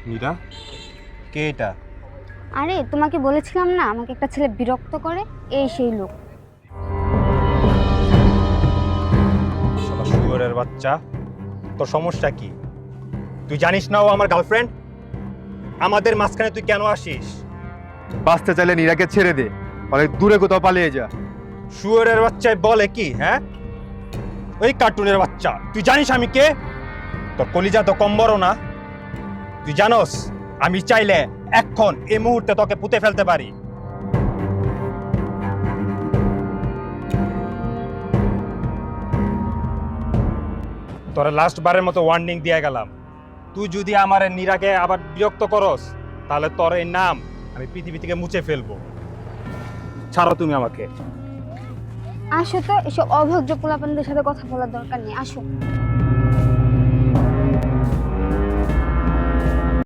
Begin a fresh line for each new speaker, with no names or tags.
মীরা, কে এটা?
আরে তোমাকে বলেছিলাম না আমাকে একটা ছেলে বিরক্ত করে, এই সেই লোক।
শালা শুয়োরের বাচ্চা, তোর সমস্যা কি? তুই জানিস না ও আমার গার্লফ্রেন্ড? আমাদের মাঝখানে তুই কেন আসিস?
বাঁচতে চাইলে নীরাকে ছেড়ে দে, অনেক দূরে কোথাও পালিয়ে যা।
শুয়োরের বাচ্চায় বলে কি? হ্যাঁ, ওই কার্টুনের বাচ্চা। তুই জানিস আমি কে? তোর কলিজা তো কম বড় না। তুই জানোস আমি চাইলে এখন এই মুহূর্তে তোকে পুঁতে ফেলতে পারি। তোরা লাস্ট বারের মতো ওয়ার্নিং দিয়ে গেলাম, তুই যদি আমার নীরাকে আবার বিরক্ত করস তাহলে তোর এই নাম আমি পৃথিবী থেকে মুছে ফেলবো। ছাড়ো তুমি আমাকে।
আসো তো, এসব অভদ্র পোলাপানদের সাথে কথা বলার দরকার নেই, আসো।